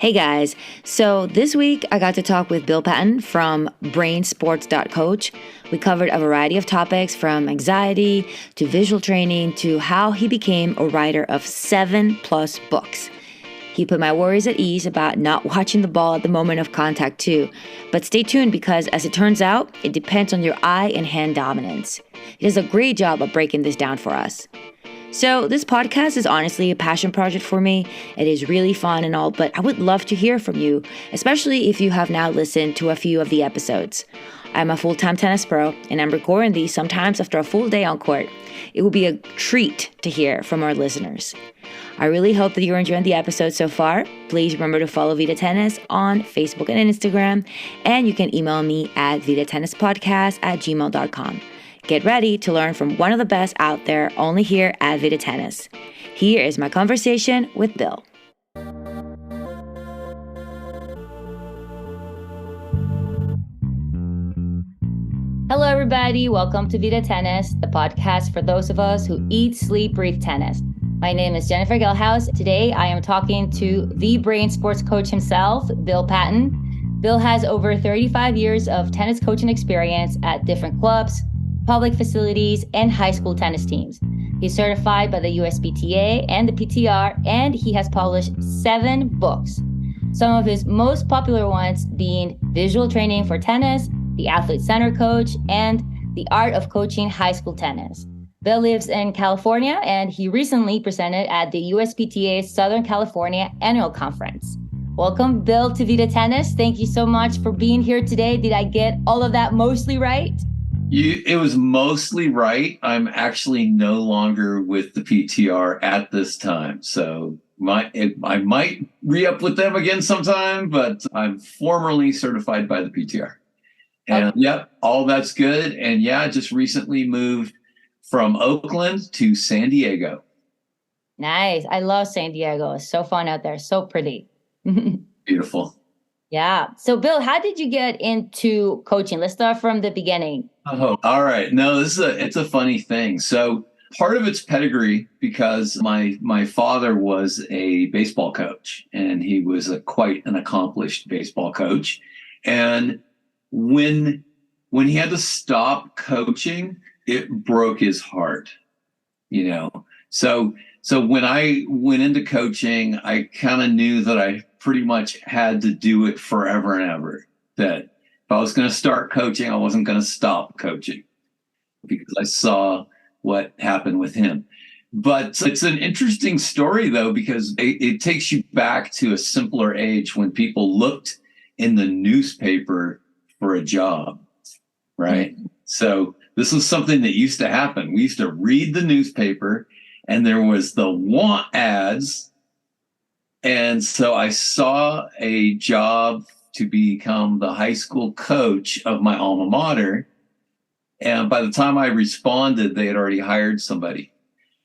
Hey guys, so this week I got to talk with Bill Patton from brainsports.coach. We covered a variety of topics from anxiety to visual training to how he became a writer of 7+ books. He put my worries at ease about not watching the ball at the moment of contact too. But stay tuned because as it turns out, it depends on your eye and hand dominance. He does a great job of breaking this down for us. So this podcast is honestly a passion project for me. It is really fun and all, but I would love to hear from you, especially if you have now listened to a few of the episodes. I'm a full-time tennis pro, and I'm recording these sometimes after a full day on court. It will be a treat to hear from our listeners. I really hope that you're enjoying the episode so far. Please remember to follow Vita Tennis on Facebook and Instagram, and you can email me at vitatennispodcast@gmail.com. Get ready to learn from one of the best out there only here at Vita Tennis. Here is my conversation with Bill. Hello, everybody. Welcome to Vita Tennis, the podcast for those of us who eat, sleep, breathe tennis. My name is Jennifer Gelhaus. Today, I am talking to the brain sports coach himself, Bill Patton. Bill has over 35 years of tennis coaching experience at different clubs, public facilities, and high school tennis teams. He's certified by the USPTA and the PTR, and he has published 7 books. Some of his most popular ones being Visual Training for Tennis, The Athlete-Centered Coach, and The Art of Coaching High School Tennis. Bill lives in California, and he recently presented at the USPTA Southern California Annual Conference. Welcome, Bill, to Vita Tennis. Thank you so much for being here today. Did I get all of that mostly right? It was mostly right. I'm actually no longer with the PTR at this time. So I might re-up with them again sometime, but I'm formerly certified by the PTR. And Yep, all that's good. And yeah, I just recently moved from Oakland to San Diego. Nice. I love San Diego. It's so fun out there. So pretty. Beautiful. Yeah. So Bill, how did you get into coaching? Let's start from the beginning. Oh, all right. No, it's a funny thing. So part of it's pedigree because my father was a baseball coach, and he was quite an accomplished baseball coach. And when he had to stop coaching, it broke his heart, you know. So when I went into coaching, I kind of knew that I pretty much had to do it forever and ever. That if I was going to start coaching, I wasn't going to stop coaching because I saw what happened with him. But it's an interesting story, though, because it takes you back to a simpler age when people looked in the newspaper for a job, right? Mm-hmm. So this was something that used to happen. We used to read the newspaper, and there was the want ads. And so I saw a job to become the high school coach of my alma mater. And by the time I responded, they had already hired somebody.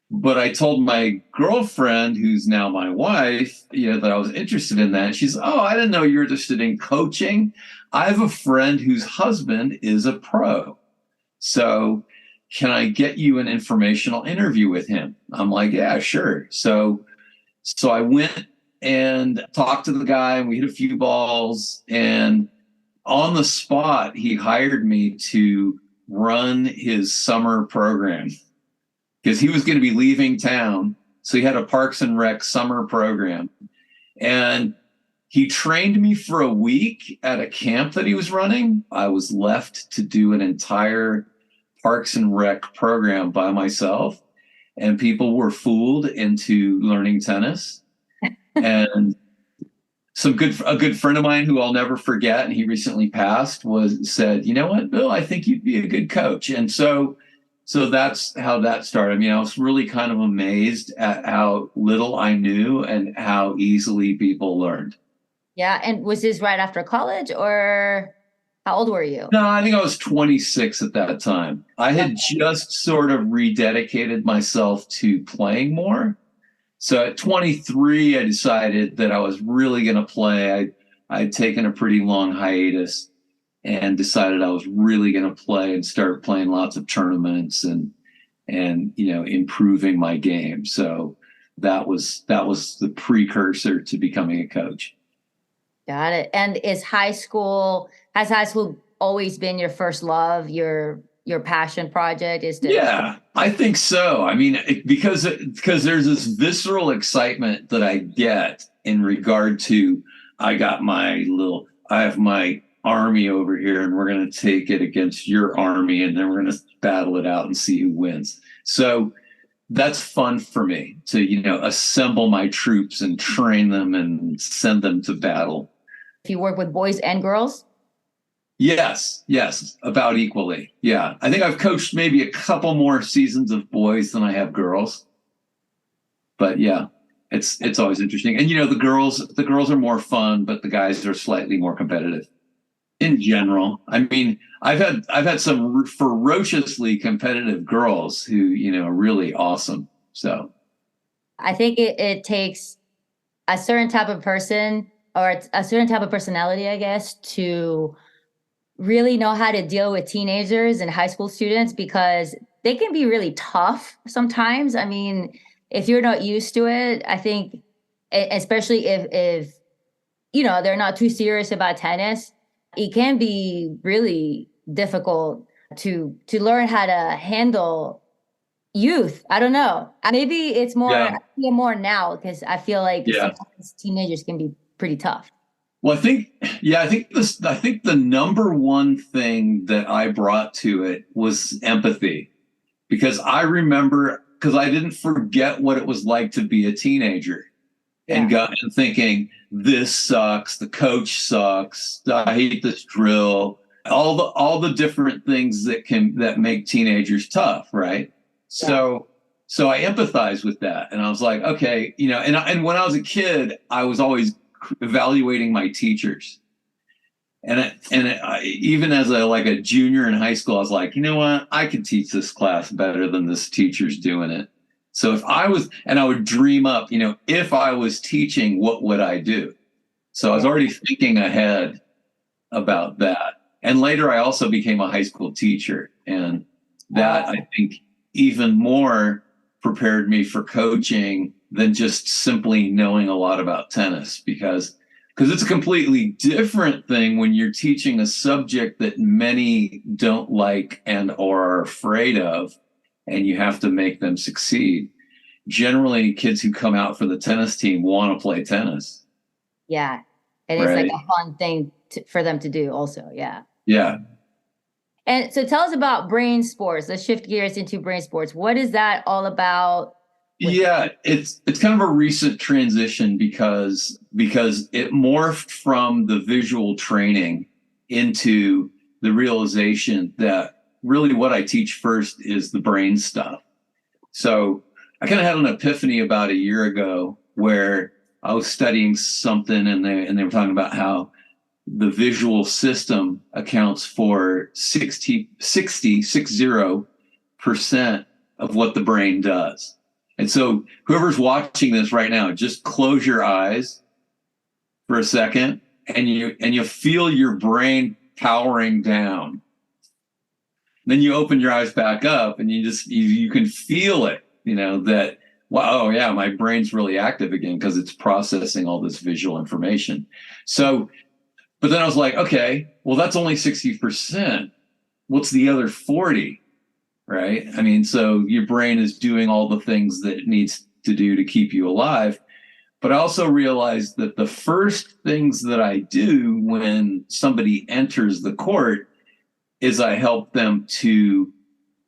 But I told my girlfriend, who's now my wife, that I was interested in that. She's, oh, I didn't know you were interested in coaching. I have a friend whose husband is a pro. So can I get you an informational interview with him? I'm like, yeah, sure. So I went and talked to the guy, and we hit a few balls, and on the spot, he hired me to run his summer program because he was going to be leaving town. So he had a Parks and Rec summer program, and he trained me for a week at a camp that he was running. I was left to do an entire Parks and Rec program by myself, and people were fooled into learning tennis. And a good friend of mine who I'll never forget, and he recently passed, said, you know what, Bill, I think you'd be a good coach. And so that's how that started. I mean, I was really kind of amazed at how little I knew and how easily people learned. Yeah. And was this right after college, or how old were you? No, I think I was 26 at that time. I had just sort of rededicated myself to playing more. So at 23, I decided that I was really going to play. I'd taken a pretty long hiatus and decided I was really going to play and start playing lots of tournaments and improving my game. So that was the precursor to becoming a coach. Got it. And has high school always been your first love, your passion project is to? Yeah, I think so. I mean, because there's this visceral excitement that I get in regard to I have my army over here, and we're going to take it against your army, and then we're going to battle it out and see who wins. So that's fun for me to, assemble my troops and train them and send them to battle. If you work with boys and girls? Yes, about equally. Yeah. I think I've coached maybe a couple more seasons of boys than I have girls. But yeah, it's always interesting. And the girls are more fun, but the guys are slightly more competitive in general. I mean, I've had some ferociously competitive girls who, are really awesome. So I think it takes a certain type of person or a certain type of personality, I guess, to really know how to deal with teenagers and high school students because they can be really tough sometimes. I mean, if you're not used to it, I think, especially if they're not too serious about tennis, it can be really difficult to learn how to handle youth. I don't know. Maybe it's more, yeah, I feel more now because I feel like yeah. sometimes teenagers can be pretty tough. Well, I think the number one thing that I brought to it was empathy, because I didn't forget what it was like to be a teenager and Yeah. got and thinking, this sucks, the coach sucks, I hate this drill, all the different things that make teenagers tough, right? Yeah. So I empathize with that, and I was like, okay, and when I was a kid, I was always evaluating my teachers. Even as a junior in high school, I was like, you know what? I could teach this class better than this teacher's doing it. So I would dream up, if I was teaching, what would I do? So I was already thinking ahead about that. And later I also became a high school teacher. And that, I think, even more prepared me for coaching than just simply knowing a lot about tennis, because it's a completely different thing when you're teaching a subject that many don't like and or are afraid of, and you have to make them succeed. Generally, kids who come out for the tennis team want to play tennis. Yeah. And it's right? like a fun thing for them to do also. Yeah. Yeah. And so tell us about Brain Sports. Let's shift gears into Brain Sports. What is that all about? Yeah, it's kind of a recent transition because it morphed from the visual training into the realization that really what I teach first is the brain stuff. So I kind of had an epiphany about a year ago where I was studying something, and they were talking about how the visual system accounts for 60% of what the brain does. And so whoever's watching this right now, just close your eyes for a second, and you feel your brain powering down. Then you open your eyes back up, and you can feel it, that, wow, yeah, my brain's really active again because it's processing all this visual information. So, but then I was like, okay, well, that's only 60%. What's the other 40? Right? I mean, so your brain is doing all the things that it needs to do to keep you alive. But I also realized that the first things that I do when somebody enters the court is I help them to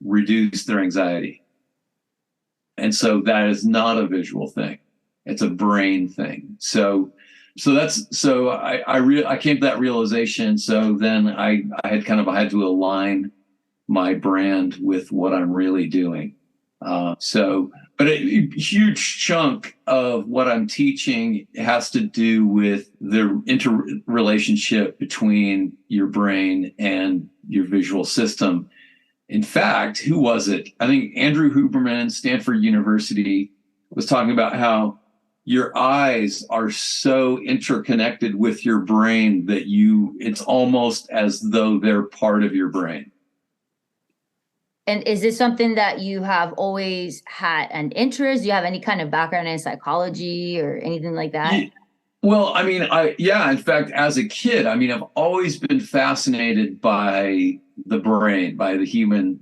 reduce their anxiety. And so that is not a visual thing. It's a brain thing. So I came to that realization. So then I had to align my brand with what I'm really doing. But a huge chunk of what I'm teaching has to do with the interrelationship between your brain and your visual system. In fact, who was it? I think Andrew Huberman, Stanford University, was talking about how your eyes are so interconnected with your brain that it's almost as though they're part of your brain. And is this something that you have always had an interest? Do you have any kind of background in psychology or anything like that? Well, I mean, in fact, as a kid, I mean, I've always been fascinated by the brain, by the human,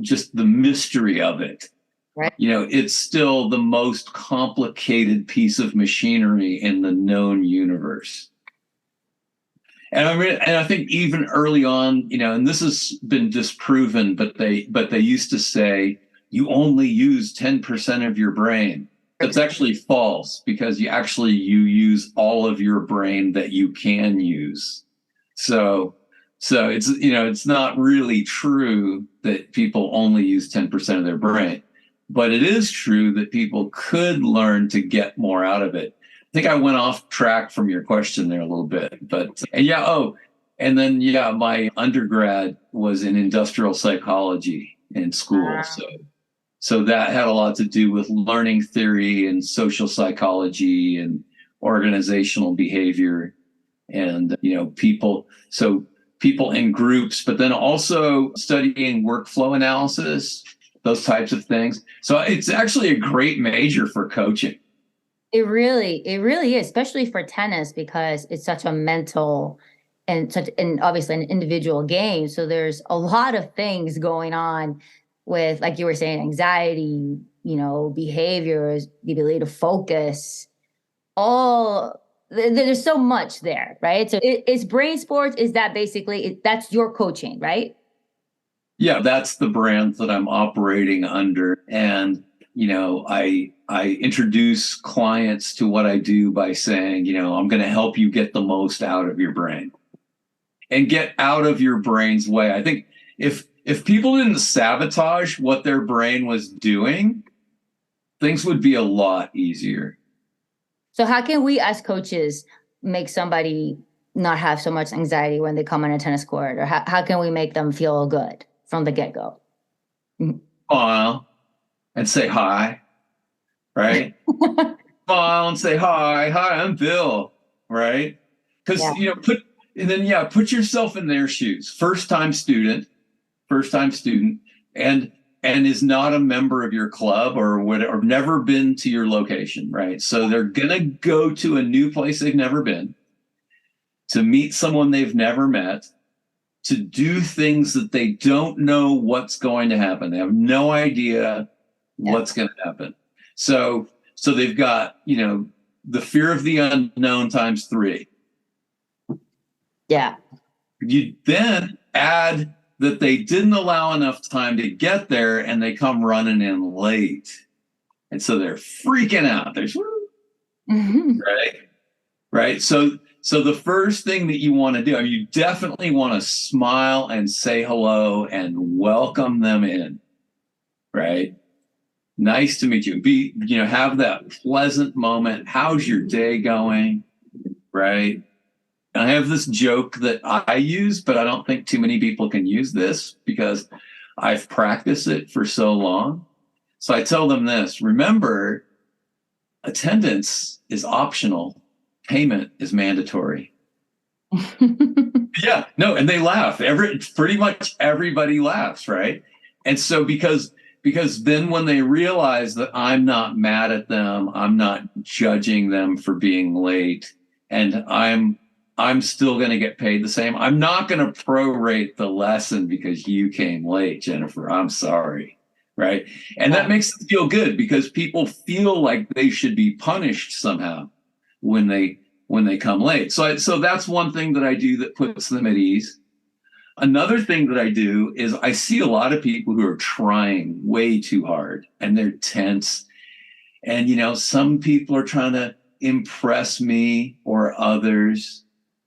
just the mystery of it. Right. It's still the most complicated piece of machinery in the known universe. And I think even early on, and this has been disproven, but they used to say you only use 10% of your brain. That's actually false, because you use all of your brain that you can use. So it's not really true that people only use 10% of their brain, but it is true that people could learn to get more out of it. I think I went off track from your question there a little bit, my undergrad was in industrial psychology in school. So that had a lot to do with learning theory and social psychology and organizational behavior and, people in groups, but then also studying workflow analysis, those types of things. So it's actually a great major for coaching. It really is, especially for tennis, because it's such a mental and obviously an individual game. So there's a lot of things going on with, like you were saying, anxiety, behaviors, the ability to focus, there's so much there, right? So it's Brain Sports. Is that basically, that's your coaching, right? Yeah, that's the brand that I'm operating under. And, I introduce clients to what I do by saying, I'm going to help you get the most out of your brain and get out of your brain's way. I think if people didn't sabotage what their brain was doing, things would be a lot easier. So how can we as coaches make somebody not have so much anxiety when they come on a tennis court? Or how can we make them feel good from the get-go? Smile and say hi, right? Smile and say hi, I'm Bill, right? Because put yourself in their shoes. First time student, and is not a member of your club or never been to your location, right? So they're gonna go to a new place they've never been, to meet someone they've never met, to do things that they don't know what's going to happen. They have no idea what's going to happen. So they've got, the fear of the unknown times 3. Yeah. You then add that they didn't allow enough time to get there and they come running in late. And so they're freaking out. They're right. So the first thing that you want to do, you definitely want to smile and say hello and welcome them in, right? Nice to meet you. Have that pleasant moment. How's your day going? Right. And I have this joke that I use, but I don't think too many people can use this because I've practiced it for so long. So I tell them this: remember, attendance is optional. Payment is mandatory. Yeah, no, and they laugh. Pretty much everybody laughs, right? And so because then when they realize that I'm not mad at them, I'm not judging them for being late, and I'm still going to get paid the same. I'm not going to prorate the lesson because you came late, Jennifer. I'm sorry, right? And that makes them feel good because people feel like they should be punished somehow when they come late. So that's one thing that I do that puts them at ease. Another thing that I do is I see a lot of people who are trying way too hard and they're tense. And, some people are trying to impress me or others.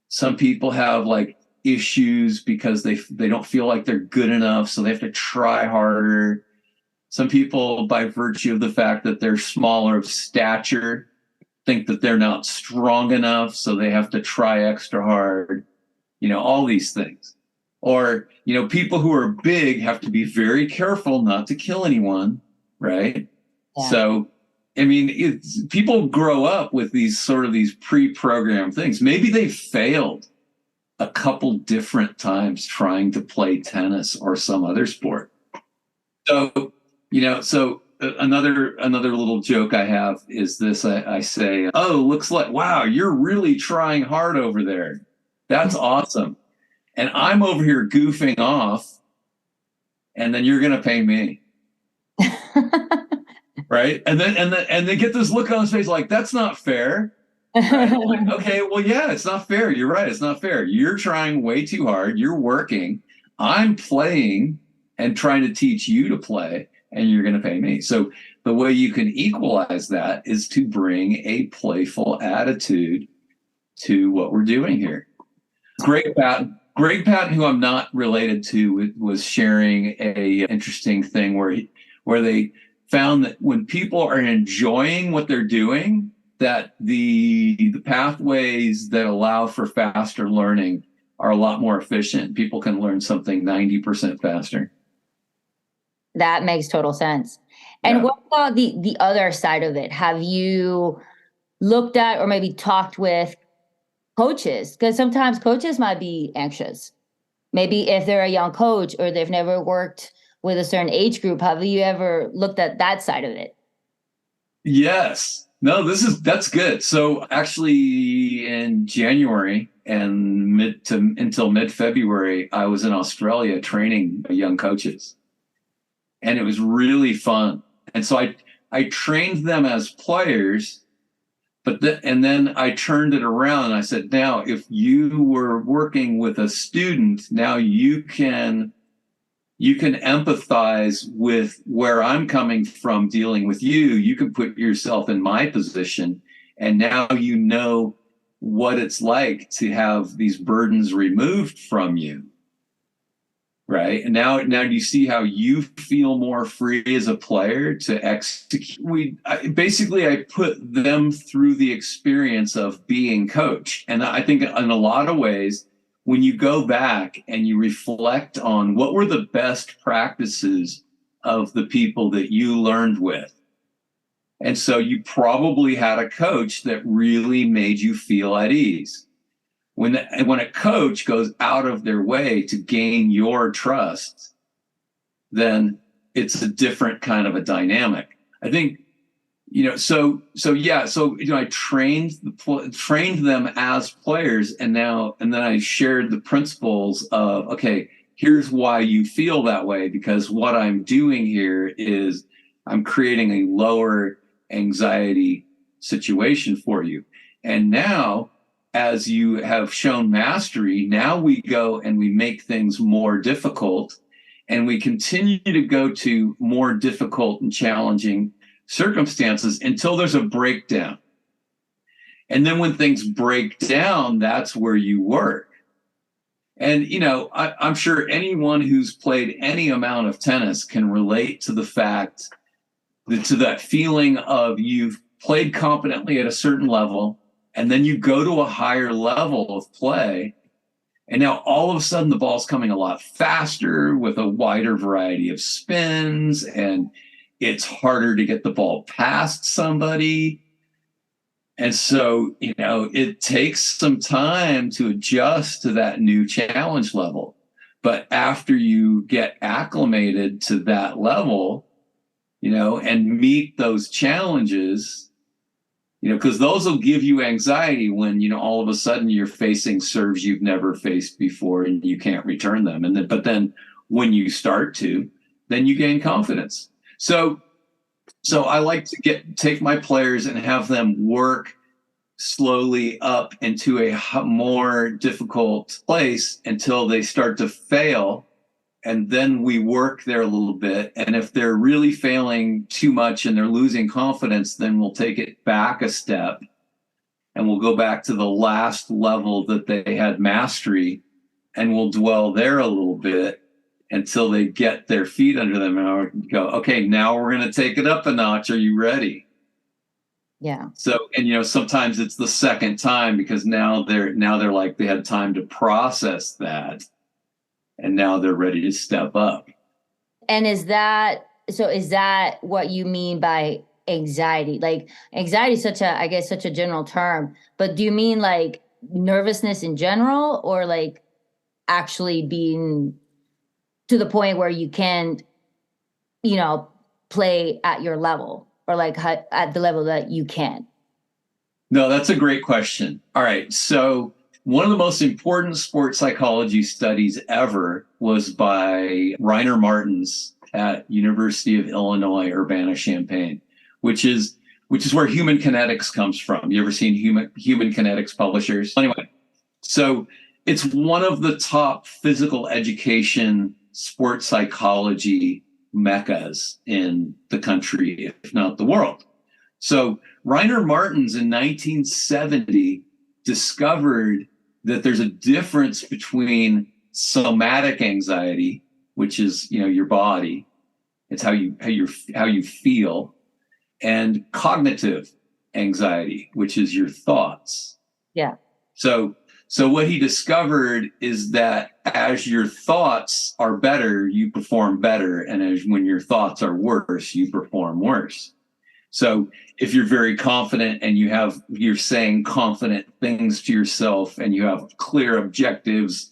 Some people have like issues because they don't feel like they're good enough, so they have to try harder. Some people, by virtue of the fact that they're smaller of stature, think that they're not strong enough, so they have to try extra hard, all these things. Or, people who are big have to be very careful not to kill anyone, right? Yeah. So, people grow up with these pre-programmed things. Maybe they failed a couple different times trying to play tennis or some other sport. So another little joke I have is this. I say, "Oh, looks like, wow, you're really trying hard over there. That's awesome." And I'm over here goofing off, and then you're going to pay me. Right. And they get this look on his face like, that's not fair. Right? Like, okay, well, yeah, it's not fair. You're right. It's not fair. You're trying way too hard. You're working. I'm playing and trying to teach you to play, and you're going to pay me. So the way you can equalize that is to bring a playful attitude to what we're doing here. Greg Patton, who I'm not related to, was sharing a interesting thing where they found that when people are enjoying what they're doing, that the pathways that allow for faster learning are a lot more efficient. People can learn something 90% faster. That makes total sense. And what about the other side of it? Have you looked at or maybe talked with coaches? Because sometimes coaches might be anxious. Maybe if they're a young coach or they've never worked with a certain age group, have you ever looked at that side of it? Yes. No, that's good. So actually in January and until mid-February, I was in Australia training young coaches. And it was really fun. And so I trained them as players, and then I turned it around and I said, now if you were working with a student, now you can empathize with where I'm coming from dealing with you. You can put yourself in my position, and now you know what it's like to have these burdens removed from you. Right. And now you see how you feel more free as a player to execute. I put them through the experience of being coach. And I think in a lot of ways, when you go back and you reflect on what were the best practices of the people that you learned with. And so you probably had a coach that really made you feel at ease. When a coach goes out of their way to gain your trust, then it's a different kind of a dynamic. I think, I trained them as players, and then I shared the principles of, okay, here's why you feel that way, because what I'm doing here is I'm creating a lower anxiety situation for you. And now, as you have shown mastery, now we go and we make things more difficult, and we continue to go to more difficult and challenging circumstances until there's a breakdown. And then when things break down, that's where you work. And, I'm sure anyone who's played any amount of tennis can relate to the fact to that feeling of you've played competently at a certain level, and then you go to a higher level of play, and now all of a sudden the ball's coming a lot faster with a wider variety of spins, and it's harder to get the ball past somebody. And so, it takes some time to adjust to that new challenge level. But after you get acclimated to that level, and meet those challenges, because those will give you anxiety when, all of a sudden you're facing serves you've never faced before and you can't return them. But then when you start to, then you gain confidence. So I like to take my players and have them work slowly up into a more difficult place until they start to fail. And then we work there a little bit. And if they're really failing too much and they're losing confidence, then we'll take it back a step and we'll go back to the last level that they had mastery, and we'll dwell there a little bit until they get their feet under them and go, okay, now we're going to take it up a notch. Are you ready? Yeah. So, and sometimes it's the second time, because now they're like, they had time to process that, and now they're ready to step up. And is that what you mean by anxiety? Like, anxiety is such a general term, but do you mean like nervousness in general, or like actually being to the point where you can't, play at your level, or like at the level that you can? No, that's a great question. All right. So one of the most important sports psychology studies ever was by Rainer Martins at University of Illinois, Urbana-Champaign, which is where human kinetics comes from. You ever seen human kinetics publishers? Anyway, so it's one of the top physical education sports psychology meccas in the country, if not the world. So Rainer Martins in 1970 discovered that there's a difference between somatic anxiety, which is, your body, it's how you feel, and cognitive anxiety, which is your thoughts. Yeah. So what he discovered is that as your thoughts are better, you perform better, and when your thoughts are worse, you perform worse. So if you're very confident and you're saying confident things to yourself and you have clear objectives,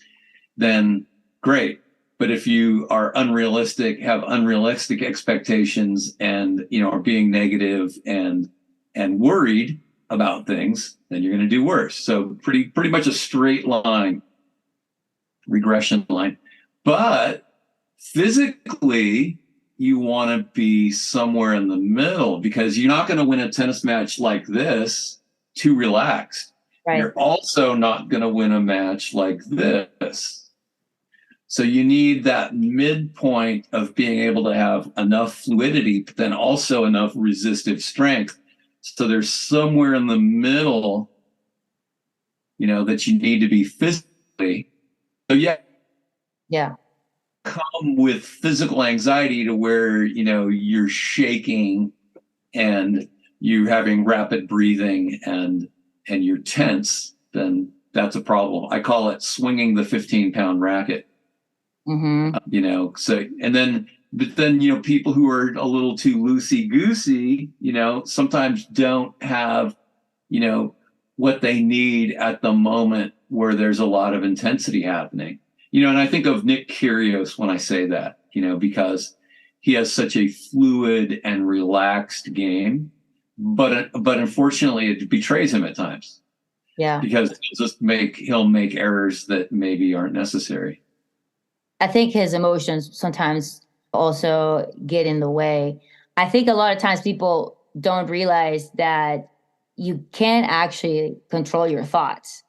then great. But if you are unrealistic, have unrealistic expectations, and are being negative and worried about things, then you're going to do worse. So pretty much a straight line, regression line. But physically, you want to be somewhere in the middle, because you're not going to win a tennis match like this too relaxed. Right. You're also not going to win a match like this. So you need that midpoint of being able to have enough fluidity, but then also enough resistive strength. So there's somewhere in the middle, that you need to be physically. So yeah. Come with physical anxiety to where you're shaking and you're having rapid breathing and you're tense, then that's a problem. I call it swinging the 15-pound racket. Mm-hmm. But then people who are a little too loosey-goosey sometimes don't have what they need at the moment where there's a lot of intensity happening. And I think of Nick Kyrgios when I say that, because he has such a fluid and relaxed game, but unfortunately it betrays him at times. Yeah. Because he'll make errors that maybe aren't necessary. I think his emotions sometimes also get in the way. I think a lot of times people don't realize that you can't actually control your thoughts.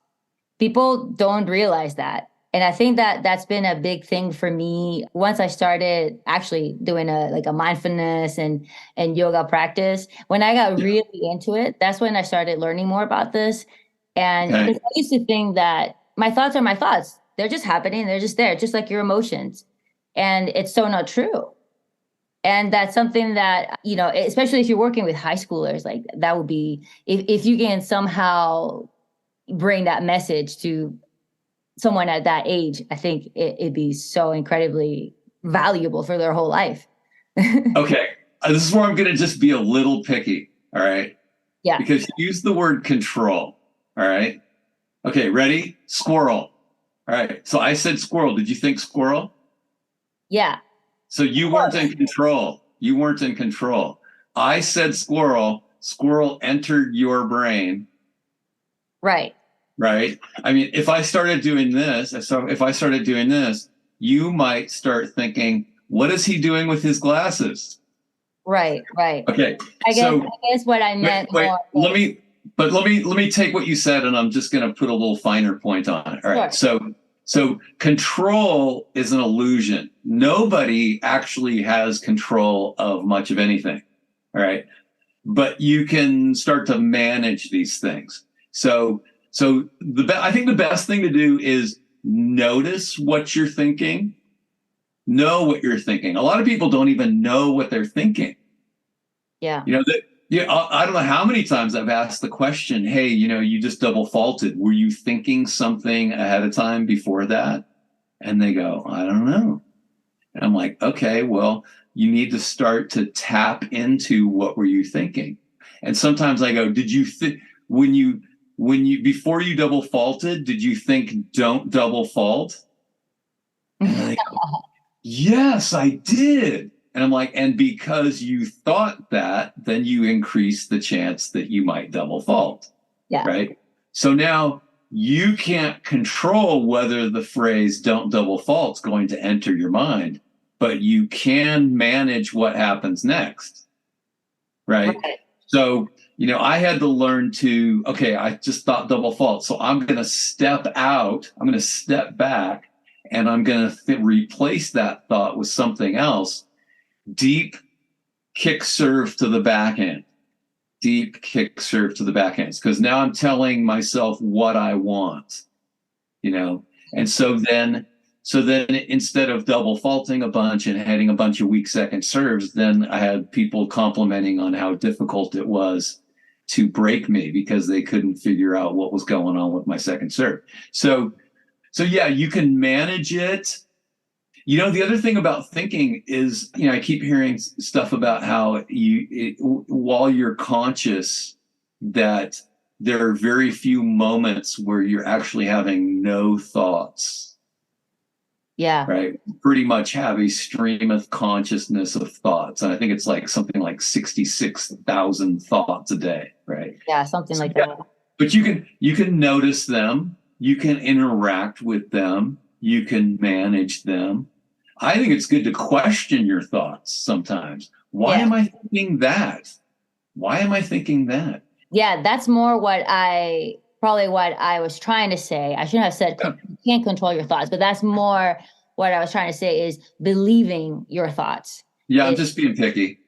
People don't realize that. And I think that that's been a big thing for me once I started actually doing a mindfulness and yoga practice. When I got really into it, that's when I started learning more about this. And I used to think that my thoughts are my thoughts. They're just happening. They're just there, just like your emotions. And it's so not true. And that's something that, especially if you're working with high schoolers, like that would be, if you can somehow bring that message to someone at that age, I think it'd be so incredibly valuable for their whole life. Okay. This is where I'm going to just be a little picky. All right. Yeah. Because you use the word control. All right. Okay. Ready? Squirrel. All right. So I said squirrel. Did you think squirrel? Yeah. So you weren't in control. You weren't in control. I said squirrel. Squirrel entered your brain. Right. Right. I mean, if I started doing this, you might start thinking, what is he doing with his glasses? Right. Okay. I guess what I meant. Wait, let me take what you said, and I'm just going to put a little finer point on it. All right. Sure. So control is an illusion. Nobody actually has control of much of anything. All right. But you can start to manage these things. So I think the best thing to do is notice what you're thinking, know what you're thinking. A lot of people don't even know what they're thinking. Yeah. I don't know how many times I've asked the question, hey, you just double faulted. Were you thinking something ahead of time before that? And they go, I don't know. And I'm like, okay, well, you need to start to tap into what were you thinking? And sometimes I go, did you think before you double faulted, did you think don't double fault? And I go, yes, I did. And I'm like, and because you thought that, then you increase the chance that you might double fault. Yeah. Right. So now you can't control whether the phrase don't double fault is going to enter your mind, but you can manage what happens next. Right. So, I had to learn to, okay, I just thought double fault. So I'm going to step out, I'm going to step back, and I'm going to replace that thought with something else. Deep kick serve to the backhand. Deep kick serve to the backhand. Because now I'm telling myself what I want, And so then instead of double faulting a bunch and hitting a bunch of weak second serves, then I had people complimenting on how difficult it was to break me because they couldn't figure out what was going on with my second serve. So yeah, you can manage it. The other thing about thinking is, I keep hearing stuff about how while you're conscious, that there are very few moments where you're actually having no thoughts. Yeah. Right. Pretty much have a stream of consciousness of thoughts. And I think it's like something like 66,000 thoughts a day. Right. Yeah. Something like that. But you can notice them. You can interact with them. You can manage them. I think it's good to question your thoughts sometimes. Why am I thinking that? Why am I thinking that? Yeah, that's more what I was trying to say. I shouldn't have said you can't control your thoughts, but that's more what I was trying to say is believing your thoughts. Yeah, I'm just being picky.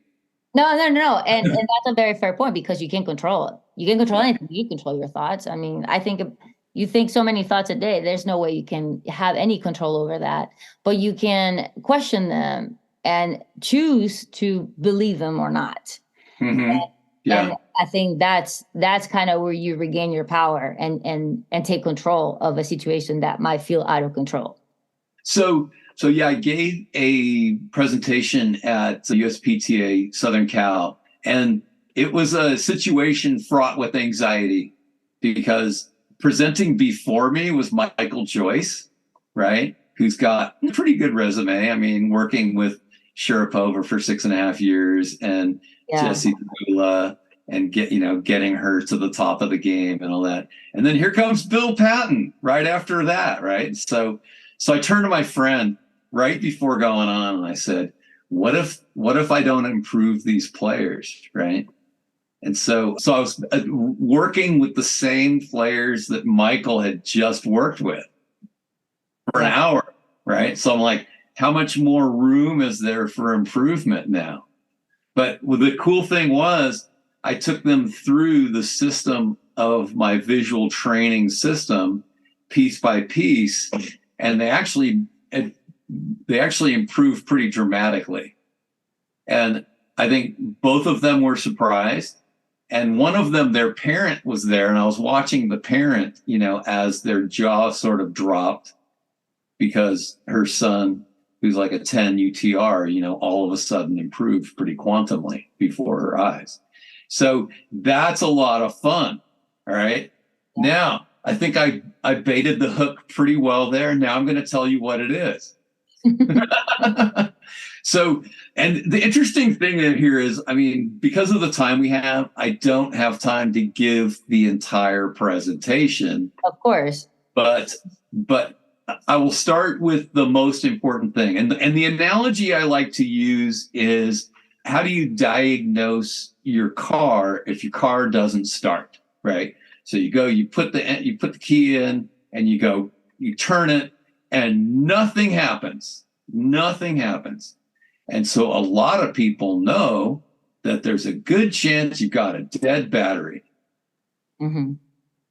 No. And that's a very fair point because you can't control it. You can't control anything. You control your thoughts. I mean, I think you think so many thoughts a day, there's no way you can have any control over that. But you can question them and choose to believe them or not. Mm-hmm. And I think that's kind of where you regain your power and take control of a situation that might feel out of control. So yeah, I gave a presentation at USPTA Southern Cal, and it was a situation fraught with anxiety because presenting before me was Michael Joyce, right? Who's got a pretty good resume. I mean, working with Sharapova for 6.5 years and Jessie Pegula and getting her to the top of the game and all that. And then here comes Bill Patton right after that, right? So I turned to my friend right before going on and I said, what if I don't improve these players, right? And so I was working with the same players that Michael had just worked with for an hour, right? So I'm like, how much more room is there for improvement now? But the cool thing was I took them through the system of my visual training system piece by piece, and they actually improved pretty dramatically. And I think both of them were surprised. And one of them, their parent was there, and I was watching the parent, as their jaw sort of dropped because her son, who's like a 10 UTR, all of a sudden improved pretty quantumly before her eyes. So that's a lot of fun. All right. Now, I think I baited the hook pretty well there. Now I'm going to tell you what it is. So, and the interesting thing here is, I mean, because of the time we have, I don't have time to give the entire presentation. Of course. But I will start with the most important thing. And the analogy I like to use is, how do you diagnose your car if your car doesn't start, right? So you put the key in and you turn it and nothing happens. Nothing happens. And so a lot of people know that there's a good chance you've got a dead battery. Mm-hmm.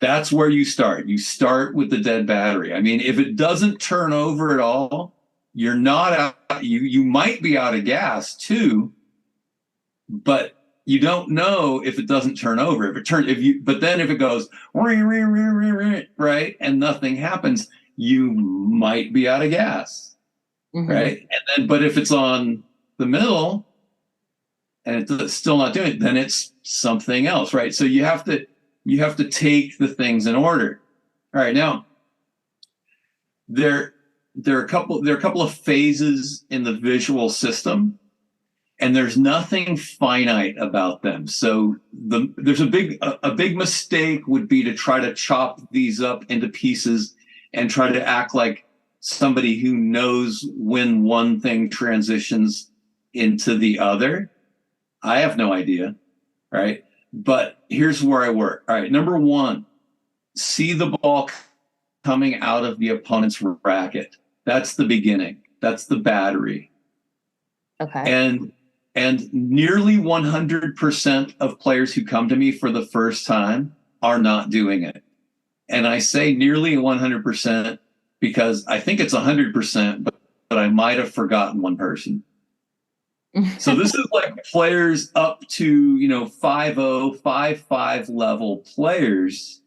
That's where you start. You start with the dead battery. I mean, if it doesn't turn over at all, you're not out. You might be out of gas too, but you don't know if it doesn't turn over. But then if it goes right and nothing happens, you might be out of gas. Mm-hmm. Right. But if it's on the middle and it's still not doing it, then it's something else. Right. So you have to take the things in order. All right. Now, there are a couple of phases in the visual system. and there's nothing finite about them. So there's a big mistake would be to try to chop these up into pieces and try to act like somebody who knows when one thing transitions into the other. I have no idea, right? But here's where I work. All right, number one, see the ball coming out of the opponent's racket. That's the beginning. That's the battery. Okay. And nearly 100% of players who come to me for the first time are not doing it. And I say nearly 100% because I think it's 100%, but I might have forgotten one person. So this is like players up to, 5.0, 5.5 level players,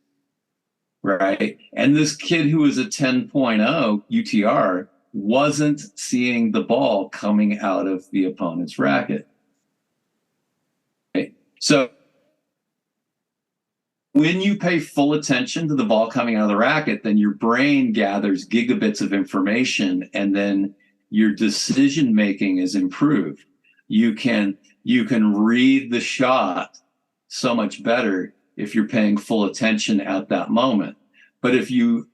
right? And this kid who was a 10.0 UTR wasn't seeing the ball coming out of the opponent's racket. Okay. So when you pay full attention to the ball coming out of the racket, then your brain gathers gigabits of information, and then your decision making is improved. You can read the shot so much better if you're paying full attention at that moment. But if you're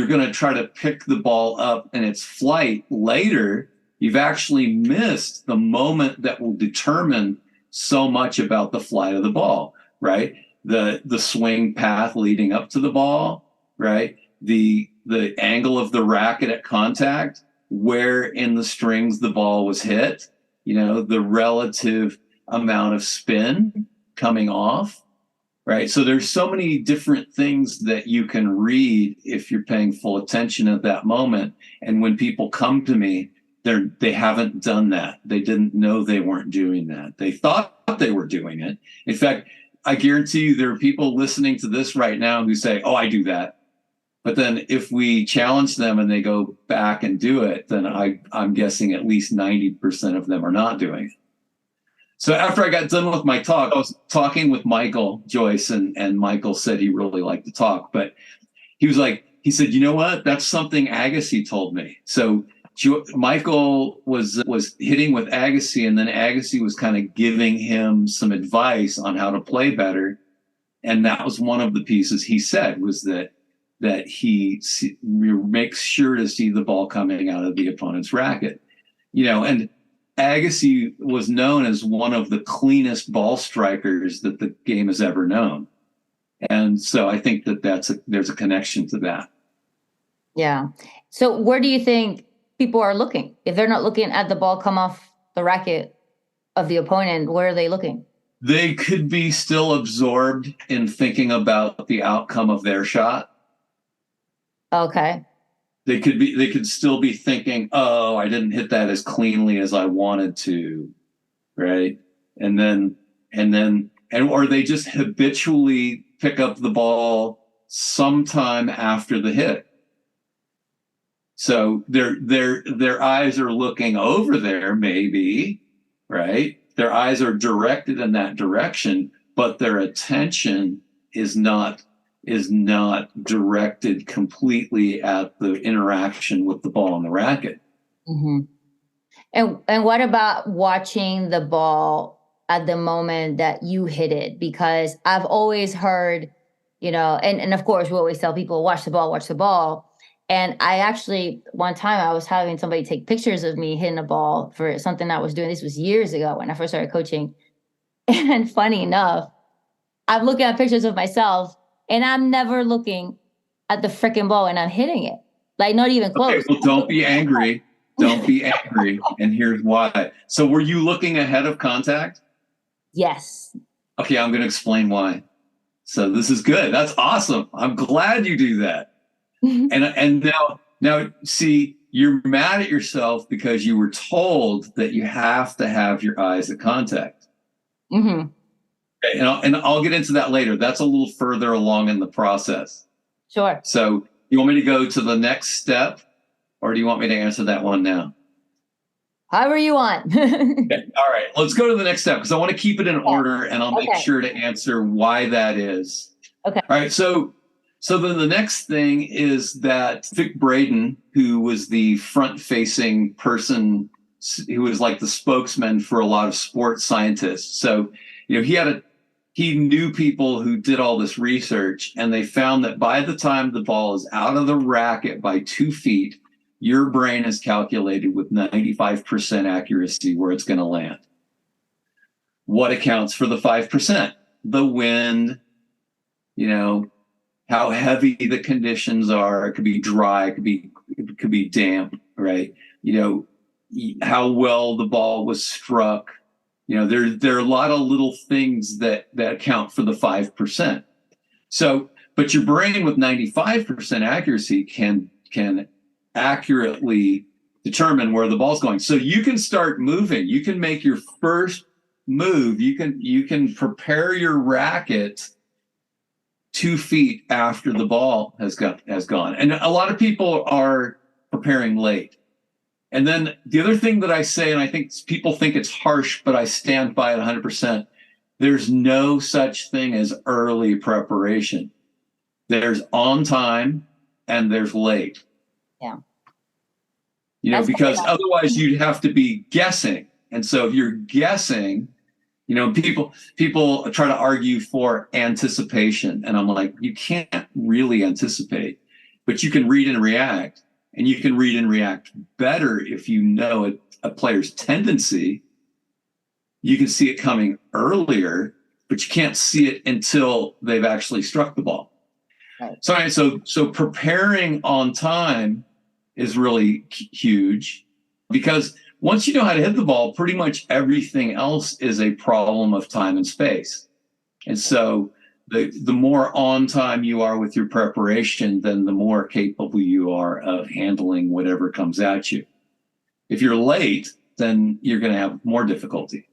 going to try to pick the ball up in its flight later, you've actually missed the moment that will determine so much about the flight of the ball, right? The swing path leading up to the ball, right? The angle of the racket at contact, where in the strings the ball was hit, the relative amount of spin coming off, right? So there's so many different things that you can read if you're paying full attention at that moment. And when people come to me, they haven't done that. They didn't know they weren't doing that. They thought they were doing it. In fact, I guarantee you there are people listening to this right now who say, oh, I do that. But then if we challenge them and they go back and do it, then I'm guessing at least 90% of them are not doing it. So after I got done with my talk, I was talking with Michael Joyce, and Michael said he really liked to talk, but he said, you know what? That's something Agassi told me. So Michael was hitting with Agassi, and then Agassi was kind of giving him some advice on how to play better. And that was one of the pieces he said, was that he makes sure to see the ball coming out of the opponent's racket. And Agassi was known as one of the cleanest ball strikers that the game has ever known. And so I think there's a connection to that. Yeah. So where do you think people are looking? If they're not looking at the ball come off the racket of the opponent, where are they looking? They could be still absorbed in thinking about the outcome of their shot. Okay. They could still be thinking, oh, I didn't hit that as cleanly as I wanted to, right? Or they just habitually pick up the ball sometime after the hit. So their eyes are looking over there, maybe, right? Their eyes are directed in that direction, but their attention is not directed completely at the interaction with the ball and the racket. Mm-hmm. And what about watching the ball at the moment that you hit it? Because I've always heard, and of course we always tell people, watch the ball. And I actually, one time I was having somebody take pictures of me hitting a ball for something I was doing. This was years ago when I first started coaching. And funny enough, I'm looking at pictures of myself and I'm never looking at the freaking ball and I'm hitting it. Like, not even close. Okay, well, don't be angry. Don't be angry. And here's why. So were you looking ahead of contact? Yes. Okay, I'm going to explain why. So this is good. That's awesome. I'm glad you do that. And now see, you're mad at yourself because you were told that you have to have your eyes at contact. Mm-hmm. Okay, and I'll get into that later. That's a little further along in the process. Sure. So you want me to go to the next step, or do you want me to answer that one now? However you want. Okay. All right, let's go to the next step because I want to keep it in order, and I'll make sure to answer why that is. Okay. All right, so then the next thing is that Vic Braden, who was the front-facing person he was like the spokesman for a lot of sports scientists. So, he knew people who did all this research, and they found that by the time the ball is out of the racket by 2 feet, your brain is calculated with 95% accuracy where it's going to land. What accounts for the 5%? The wind, how heavy the conditions are. It could be dry, it could be damp, right? How well the ball was struck. There are a lot of little things that account for the 5%. So, but your brain with 95% accuracy can accurately determine where the ball's going. So you can start moving. You can make your first move. You can prepare your racket 2 feet after the ball has gone. And a lot of people are preparing late. And then the other thing that I say, and I think people think it's harsh, but I stand by it 100%. There's no such thing as early preparation. There's on time and there's late. Yeah. Because otherwise you'd have to be guessing. And so if you're guessing, people try to argue for anticipation. And I'm like, you can't really anticipate, but you can read and react. And you can read and react better if you know a player's tendency. You can see it coming earlier, but you can't see it until they've actually struck the ball. Right. So preparing on time is really huge, because once you know how to hit the ball, pretty much everything else is a problem of time and space. And so the more on time you are with your preparation, then the more capable you are of handling whatever comes at you. If you're late, then you're going to have more difficulty.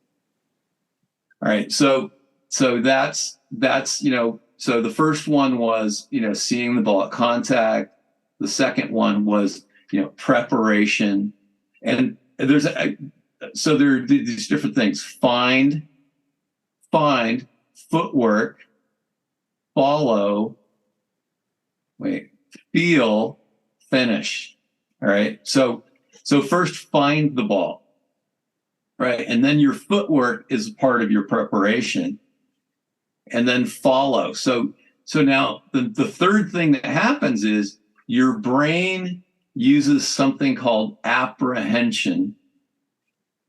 All right. So that's so the first one was, seeing the ball at contact. The second one was, preparation. And there are these different things: find, footwork, follow, feel, finish. All right. So first find the ball, right? And then your footwork is part of your preparation, and then follow. So now the third thing that happens is your brain uses something called apprehension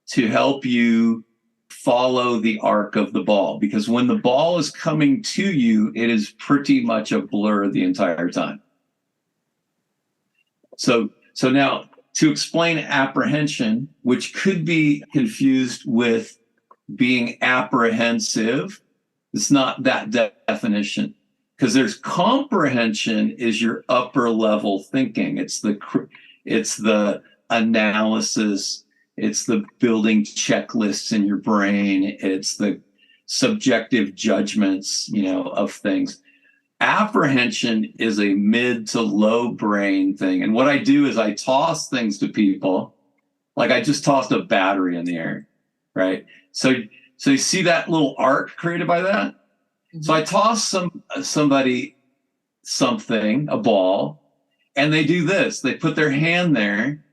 to help you follow the arc of the ball, because when the ball is coming to you, it is pretty much a blur the entire time. So now, to explain apprehension, which could be confused with being apprehensive, it's not that definition, because there's comprehension is your upper level thinking. It's the analysis. It's the building checklists in your brain. It's the subjective judgments, of things. Apprehension is a mid to low brain thing. And what I do is I toss things to people. Like I just tossed a battery in the air, right? So you see that little arc created by that? Mm-hmm. So I toss somebody something, a ball, and they do this. They put their hand there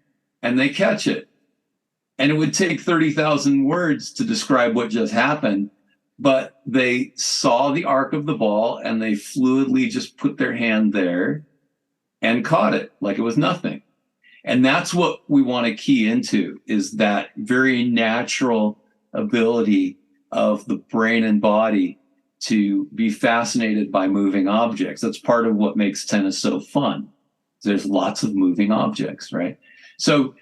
and they catch it. And it would take 30,000 words to describe what just happened, but they saw the arc of the ball and they fluidly just put their hand there and caught it like it was nothing. And that's what we want to key into, is that very natural ability of the brain and body to be fascinated by moving objects. That's part of what makes tennis so fun. There's lots of moving objects, right? So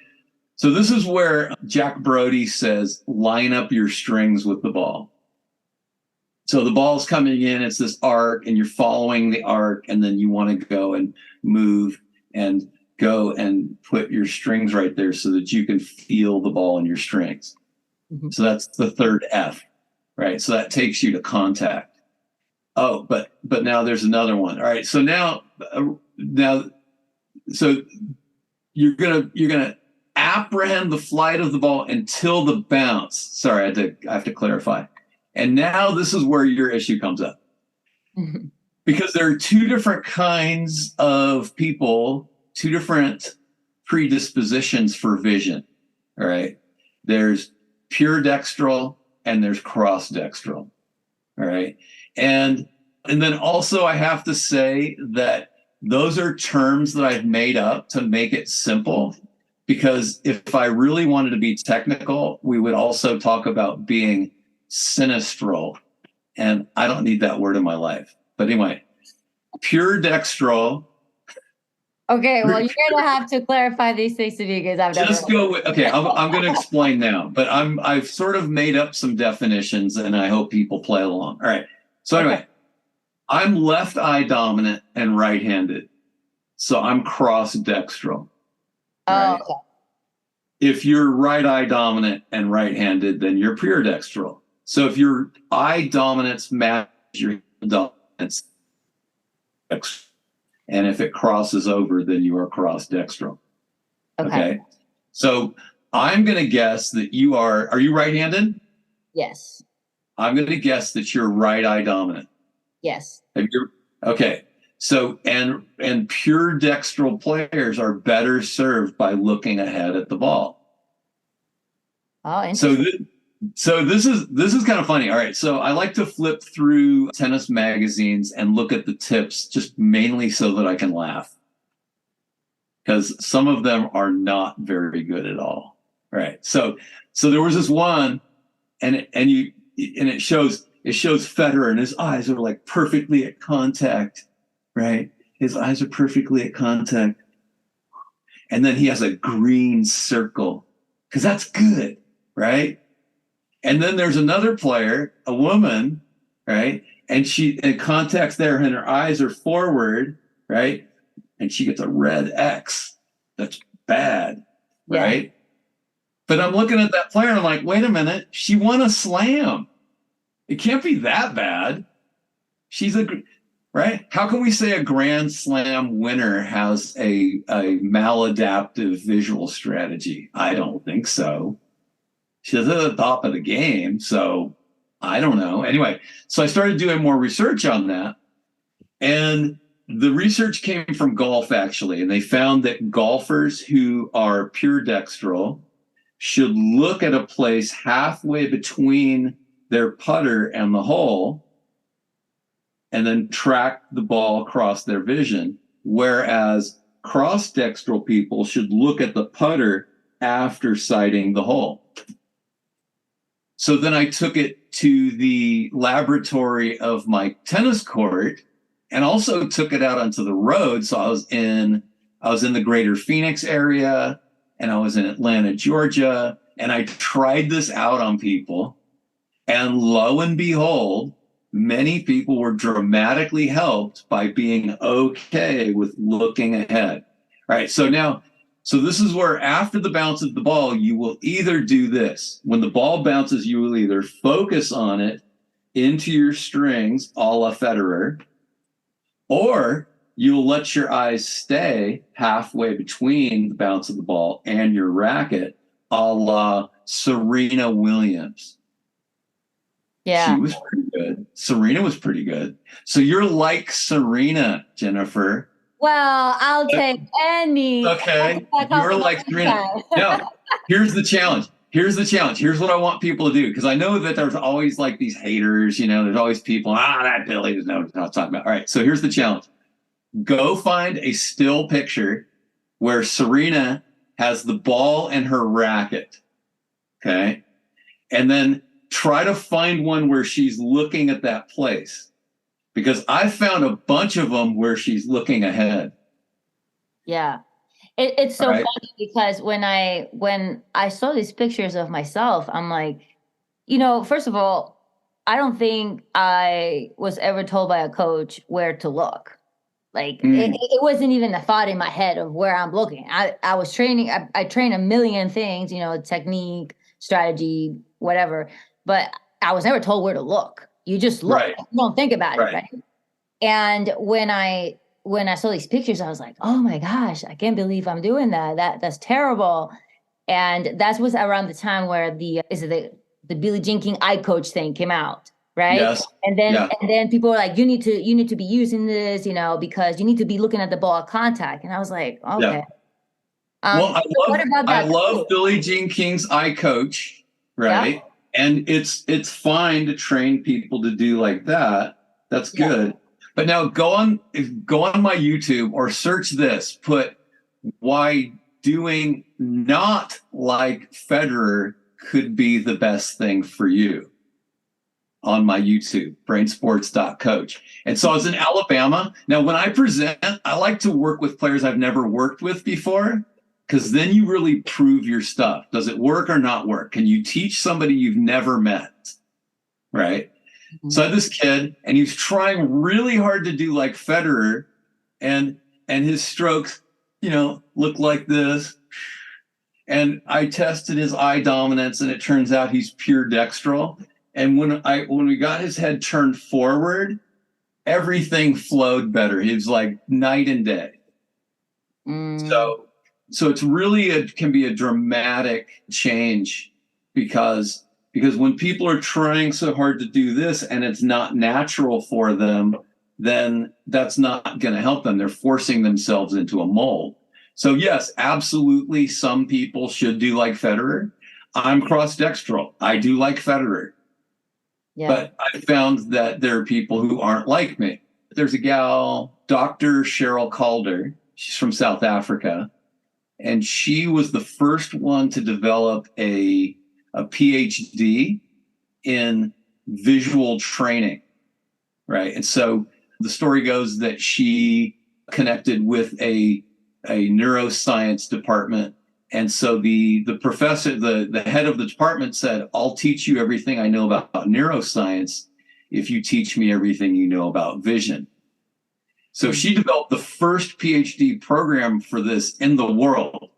this is where Jack Brody says, line up your strings with the ball. So the ball's coming in, it's this arc, and you're following the arc, and then you want to go and move and go and put your strings right there so that you can feel the ball in your strings. Mm-hmm. So that's the third F, right? So that takes you to contact. Oh, but now there's another one. All right. So now so you're gonna apprehend the flight of the ball until the bounce. Sorry, I have to clarify. And now this is where your issue comes up. Mm-hmm. Because there are two different kinds of people, two different predispositions for vision. All right. There's pure dextral and there's cross dextral. All right. And then also I have to say that those are terms that I've made up to make it simple, because if I really wanted to be technical, we would also talk about being sinistral. And I don't need that word in my life. But anyway, pure dextral. Okay, well, you're going to have to clarify these things to me because I've never. Just go with, okay, I'm going to explain now, but I've sort of made up some definitions and I hope people play along. All right. So anyway, I'm left eye dominant and right-handed. So I'm cross dextral. Right? Okay. If you're right eye dominant and right-handed, then you're pure dextral. So if your eye dominance matches your dominance, and if it crosses over, then you are cross dextral. Okay. So I'm going to guess that are you right-handed? Yes. I'm going to guess that you're right eye dominant. Yes. Okay. So, and pure dextral players are better served by looking ahead at the ball. Oh, interesting. So this is kind of funny. All right. So I like to flip through tennis magazines and look at the tips just mainly so that I can laugh, because some of them are not very good at all. Right. So there was this one and it shows Federer and his eyes are like perfectly at contact. Right. His eyes are perfectly at contact. And then he has a green circle because that's good. Right. And then there's another player, a woman, right? And contact's there and her eyes are forward, right? And she gets a red X. That's bad, right? Yeah. But I'm looking at that player and I'm like, wait a minute, she won a slam. It can't be that bad. Right? How can we say a Grand Slam winner has a maladaptive visual strategy? I don't think so. She's at the top of the game, so I don't know. Anyway, so I started doing more research on that. And the research came from golf, actually. And they found that golfers who are pure dextral should look at a place halfway between their putter and the hole and then track the ball across their vision. Whereas cross dextral people should look at the putter after sighting the hole. So then I took it to the laboratory of my tennis court and also took it out onto the road. So I was in the greater Phoenix area and I was in Atlanta, Georgia, and I tried this out on people. And lo and behold, many people were dramatically helped by being okay with looking ahead. All right. So this is where after the bounce of the ball, you will either do this. When the ball bounces, you will either focus on it into your strings, a la Federer, or you'll let your eyes stay halfway between the bounce of the ball and your racket, a la Serena Williams. Yeah. She was pretty good. Serena was pretty good. So you're like Serena, Jennifer. Well, I'll take any. Okay. You're like Serena. No, here's the challenge. Here's what I want people to do. Because I know that there's always like these haters, there's always people, that Billy doesn't know what I'm talking about. All right. So here's the challenge. Go find a still picture where Serena has the ball and her racket. Okay. And then try to find one where she's looking at that place. Because I found a bunch of them where she's looking ahead. Yeah. It's so funny because when I saw these pictures of myself, I'm like, first of all, I don't think I was ever told by a coach where to look. Like it wasn't even a thought in my head of where I'm looking. I was training. I train a million things, technique, strategy, whatever. But I was never told where to look. You just look. Right. You don't think about it, right? And when I saw these pictures, I was like, "Oh my gosh, I can't believe I'm doing that. That's terrible." And that was around the time where the Billie Jean King eye coach thing came out, right? Yes. And then people were like, "You need to be using this, because you need to be looking at the ball at contact." And I was like, "Okay, Well, What about I that? love Billie Jean King's I Coach, right? Yeah. And it's fine to train people to do like that. That's Yeah. good. But now go on my YouTube or search this, put why doing not like Federer could be the best thing for you on my YouTube, brainsports.coach. And so I was in Alabama. Now, when I present, I like to work with players I've never worked with before, because then you really prove your stuff. Does it work or not work? Can you teach somebody you've never met? Right. Mm-hmm. So I had this kid, and he's trying really hard to do like Federer, and his strokes, look like this. And I tested his eye dominance, and it turns out he's pure dextral. And when we got his head turned forward, everything flowed better. He was like night and day. So it's really can be a dramatic change because when people are trying so hard to do this and it's not natural for them, then that's not going to help them. They're forcing themselves into a mold. So yes, absolutely, some people should do like Federer. I'm cross-dextral. I do like Federer. Yeah. But I found that there are people who aren't like me. There's a gal, Dr. Cheryl Calder. She's from South Africa. And she was the first one to develop a PhD in visual training, right? And so the story goes that she connected with a neuroscience department. And so the professor, the head of the department said, I'll teach you everything I know about neuroscience if you teach me everything you know about vision. So she developed the first PhD program for this in the world.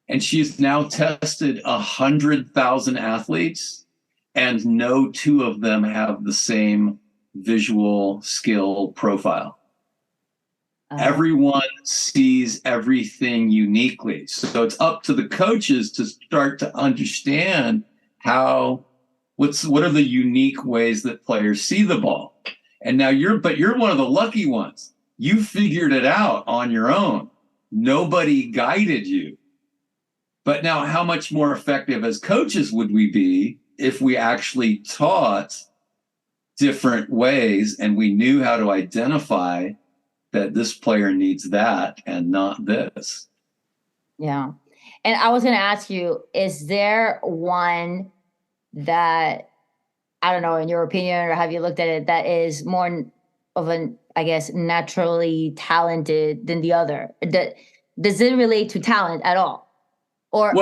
And she's now tested 100,000 athletes, and no two of them have the same visual skill profile. Everyone sees everything uniquely. So it's up to the coaches to start to understand what are the unique ways that players see the ball. And now you're one of the lucky ones. You figured it out on your own. Nobody guided you. But now how much more effective as coaches would we be if we actually taught different ways and we knew how to identify that this player needs that and not this? Yeah. And I was going to ask you, is there one that, I don't know, in your opinion, or have you looked at it, that is more of an, I guess, naturally talented than the other? Does it relate to talent at all? Or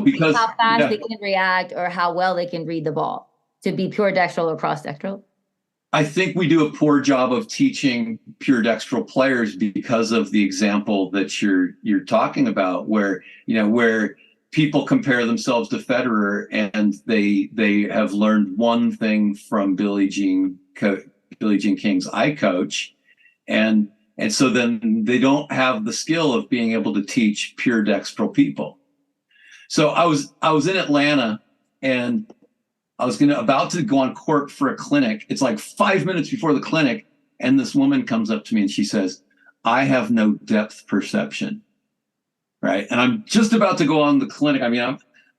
because how fast they can react or how well they can read the ball to be pure dextral or cross dextral? I think we do a poor job of teaching pure dextral players because of the example that you're talking about, where people compare themselves to Federer and they have learned one thing from Billie Jean King's I Coach, and so then they don't have the skill of being able to teach pure dextral people. So I was in Atlanta, and I was about to go on court for a clinic. It's like 5 minutes before the clinic, and this woman comes up to me and she says, I have no depth perception. Right. And I'm just about to go on the clinic. I mean,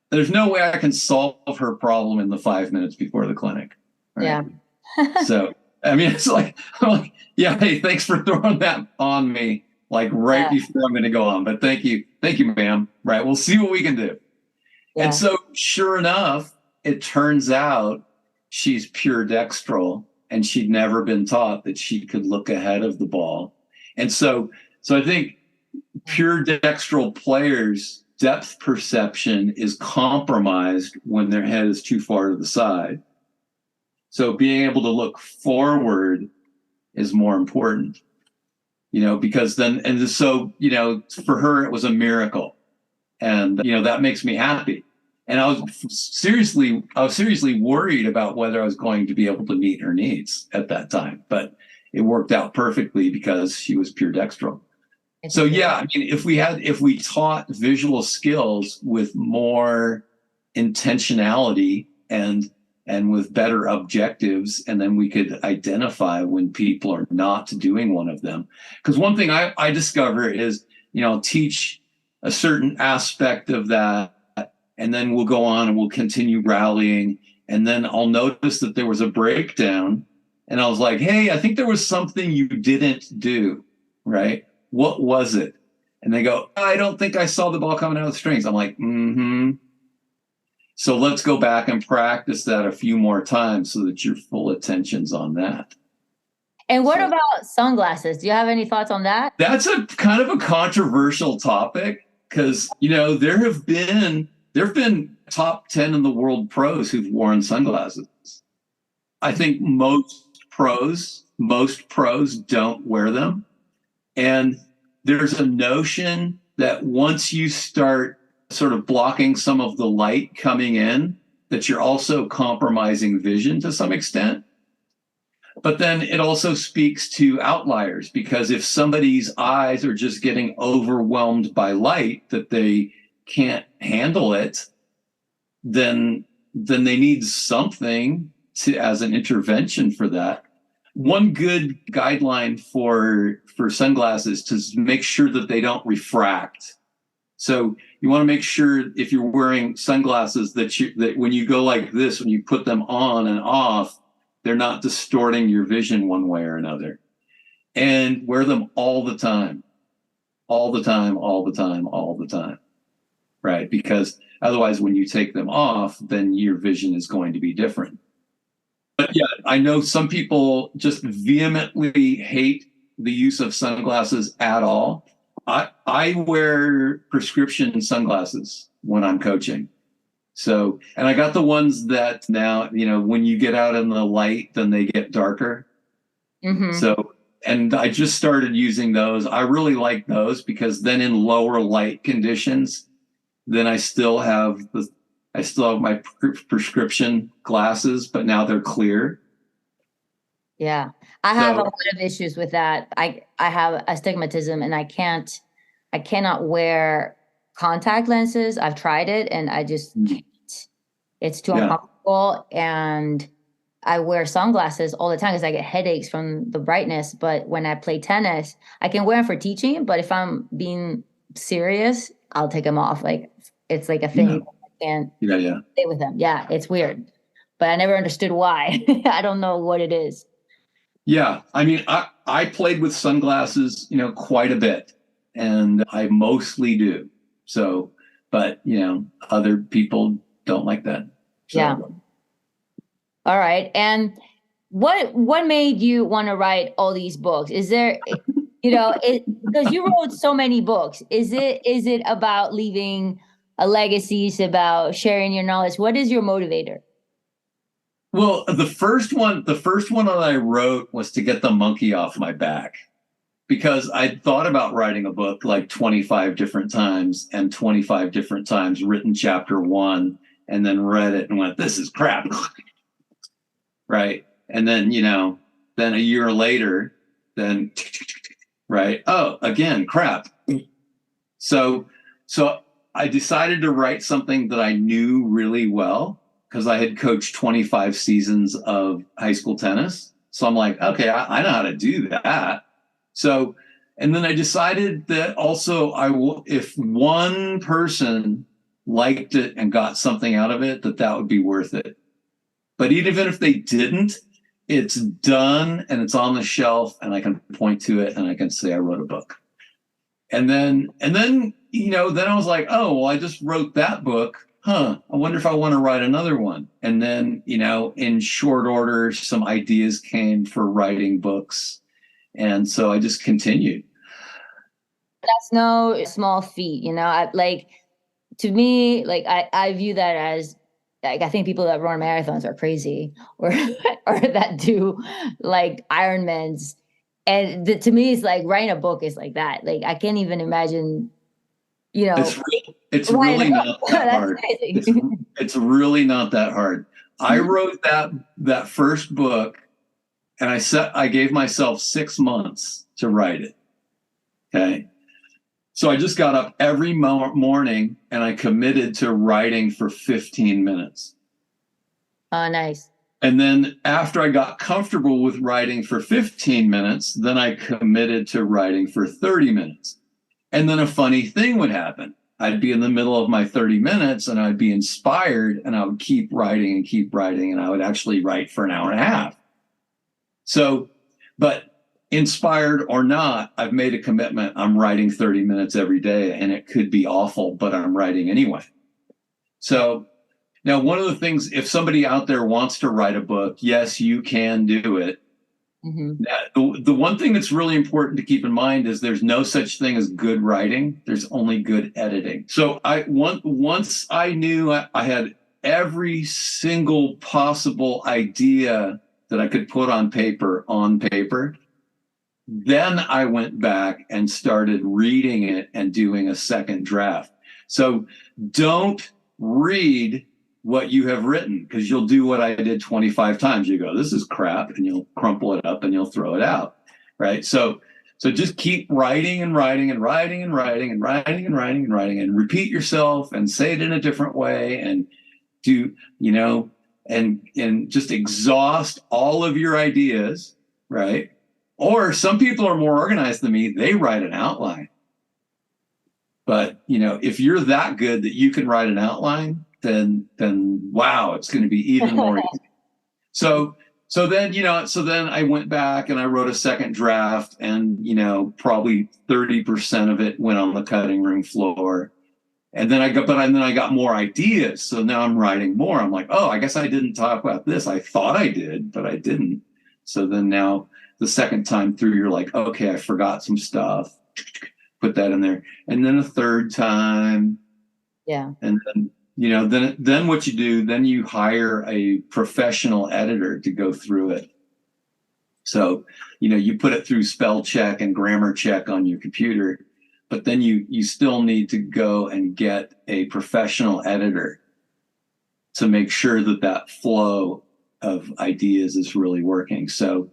there's no way I can solve her problem in the 5 minutes before the clinic. Right? Yeah. So, I mean, I'm like, yeah, hey, thanks for throwing that on me, like right before I'm going to go on. But thank you, ma'am. Right. We'll see what we can do. Yeah. And so sure enough, it turns out she's pure dextral, and she'd never been taught that she could look ahead of the ball. And so I think pure dextral players' depth perception is compromised when their head is too far to the side. So being able to look forward is more important, because then, and so, for her, it was a miracle. And, that makes me happy. And I was seriously worried about whether I was going to be able to meet her needs at that time, but it worked out perfectly because she was pure dextral. So yeah, I mean, if we taught visual skills with more intentionality and with better objectives, and then we could identify when people are not doing one of them. Because one thing I discover is, teach a certain aspect of that, and then we'll go on and we'll continue rallying. And then I'll notice that there was a breakdown, and I was like, hey, I think there was something you didn't do, right? What was it? And they go, I don't think I saw the ball coming out of the strings. I'm like, So let's go back and practice that a few more times so that your full attention's on that. And what about sunglasses? Do you have any thoughts on that? That's a kind of a controversial topic because, there have been top 10 in the world pros who've worn sunglasses. I think most pros don't wear them. And there's a notion that once you start sort of blocking some of the light coming in, that you're also compromising vision to some extent. But then it also speaks to outliers, because if somebody's eyes are just getting overwhelmed by light that they can't handle it, then they need something as an intervention for that. One good guideline for sunglasses to make sure that they don't refract. So you want to make sure if you're wearing sunglasses that when you go like this, when you put them on and off, they're not distorting your vision one way or another. And wear them all the time. Right? Because otherwise, when you take them off, then your vision is going to be different. But yeah, I know some people just vehemently hate the use of sunglasses at all. I wear prescription sunglasses when I'm coaching. So, and I got the ones that now, when you get out in the light, then they get darker. Mm-hmm. So, and I just started using those. I really like those because then in lower light conditions, then I still have my prescription glasses, but now they're clear. Yeah. I have a lot of issues with that. I have astigmatism and I cannot wear contact lenses. I've tried it and I just can't. It's too uncomfortable. And I wear sunglasses all the time because I get headaches from the brightness. But when I play tennis, I can wear them for teaching. But if I'm being serious, I'll take them off. Like it's like a thing. Yeah. I can't stay with them. Yeah, it's weird. But I never understood why. I don't know what it is. Yeah. I mean, I played with sunglasses, quite a bit. And I mostly do. So, but, other people don't like that. So. Yeah. All right. And what made you want to write all these books? Is there, because you wrote so many books. Is it about leaving a legacy? Is it about sharing your knowledge? What is your motivator? Well, the first one that I wrote was to get the monkey off my back, because I'd thought about writing a book like 25 different times and 25 different times written chapter 1 and then read it and went, this is crap. Right. And then, then a year later, then, right. Oh, again, crap. So I decided to write something that I knew really well, because I had coached 25 seasons of high school tennis. So I'm like, okay, I know how to do that. So, and then I decided that also if one person liked it and got something out of it, that would be worth it. But even if they didn't, it's done and it's on the shelf and I can point to it and I can say I wrote a book. And then, then I was like, oh, well, I just wrote that book. I wonder if I want to write another one. And then, in short order, some ideas came for writing books. And so I just continued. That's no small feat, to me, I view that as, I think people that run marathons are crazy or that do like Ironmans. And to me, it's like writing a book is like that. Like, I can't even imagine, It's really not that hard. It's really not that hard. I wrote that first book and I gave myself 6 months to write it. Okay. So I just got up every morning and I committed to writing for 15 minutes. Oh, nice. And then after I got comfortable with writing for 15 minutes, then I committed to writing for 30 minutes. And then a funny thing would happen. I'd be in the middle of my 30 minutes and I'd be inspired and I would keep writing and I would actually write for an hour and a half. So, but inspired or not, I've made a commitment. I'm writing 30 minutes every day, and it could be awful, but I'm writing anyway. So now one of the things, if somebody out there wants to write a book, yes, you can do it. The one thing that's really important to keep in mind is there's no such thing as good writing. There's only good editing. So once I knew I had every single possible idea that I could put on paper, then I went back and started reading it and doing a second draft. So don't read what you have written, because you'll do what I did 25 times. You go, this is crap, and you'll crumple it up and you'll throw it out, right? So just keep writing and writing and writing and writing and writing and writing and writing and repeat yourself and say it in a different way and do, and just exhaust all of your ideas, right? Or some people are more organized than me. They write an outline. But, if you're that good that you can write an outline, then wow, it's going to be even more easy. So then I went back and I wrote a second draft, and, probably 30% of it went on the cutting room floor. And then I got more ideas. So now I'm writing more. I'm like, oh, I guess I didn't talk about this. I thought I did, but I didn't. So then now the second time through, you're like, okay, I forgot some stuff. Put that in there. And then a third time. Yeah. And then, then what you do, then you hire a professional editor to go through it. So, you put it through spell check and grammar check on your computer, but then you still need to go and get a professional editor to make sure that flow of ideas is really working. So